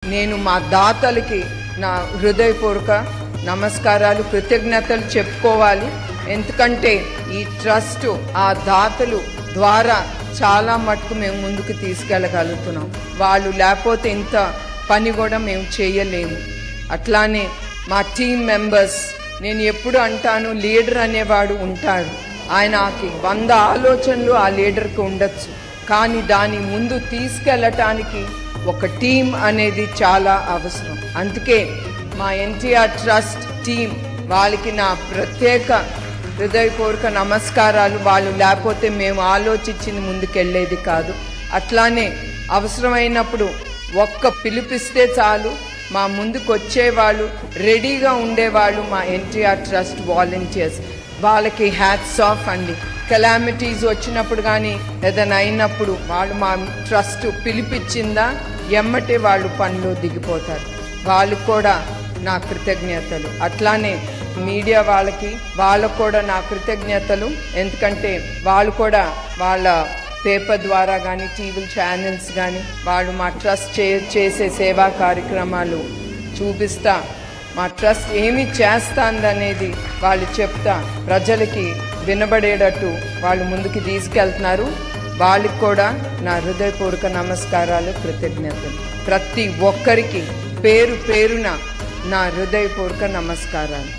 నేను మా దాతలకి నా హృదయపూర్వక నమస్కారాలు, కృతజ్ఞతలు చెప్పుకోవాలి. ఎందుకంటే ఈ ట్రస్ట్ ఆ దాతలు ద్వారా చాలా మటుకు మేము ముందుకు తీసుకెళ్ళగలుగుతున్నాం. వాళ్ళు లేకపోతే ఇంత పని కూడా మేము చేయలేము. అట్లానే మా టీం మెంబర్స్, నేను ఎప్పుడు అంటాను, లీడర్ అనేవాడు ఉంటాడు. ఆయనకి 100 ఆలోచనలు ఆ లీడర్కి ఉండొచ్చు, కానీ దాని ముందు తీసుకెళ్ళటానికి ఒక టీం అనేది చాలా అవసరం. అందుకే మా ఎన్టీఆర్ ట్రస్ట్ టీం వాళ్ళకి నా ప్రత్యేక హృదయపూర్వక నమస్కారాలు. వాళ్ళు లేకపోతే మేము ఆలోచించింది ముందుకెళ్ళేది కాదు. అట్లానే అవసరమైనప్పుడు ఒక్క పిలిపిస్తే చాలు మా ముందుకు వచ్చేవాళ్ళు, రెడీగా ఉండేవాళ్ళు మా ఎన్టీఆర్ ట్రస్ట్ వాలంటీర్స్. వాళ్ళకి హ్యాట్స్ ఆఫ్ అండి. కెలామిటీస్ వచ్చినప్పుడు కానీ ఏదైనా అయినప్పుడు వాళ్ళు మా ట్రస్ట్ పిలిపించిందా ఎమ్మటే వాళ్ళు పనిలో దిగిపోతారు. వాళ్ళు కూడా నా కృతజ్ఞతలు. అట్లానే మీడియా వాళ్ళకు కూడా నా కృతజ్ఞతలు. ఎందుకంటే వాళ్ళు కూడా వాళ్ళ పేపర్ ద్వారా కానీ టీవీ ఛానల్స్ కానీ వాళ్ళు మా ట్రస్ట్ చేసే సేవా కార్యక్రమాలు చూపిస్తా, మా ట్రస్ట్ ఏమి చేస్తుందనేది వాళ్ళు చెప్తా ప్రజలకి వినబడేటట్టు వాళ్ళు ముందుకు తీసుకెళ్తున్నారు. వాళ్ళకి కూడా నా హృదయపూర్వక నమస్కారాలు, కృతజ్ఞతలు. ప్రతి ఒక్కరికి పేరు పేరున నా హృదయపూర్వక నమస్కారాలు.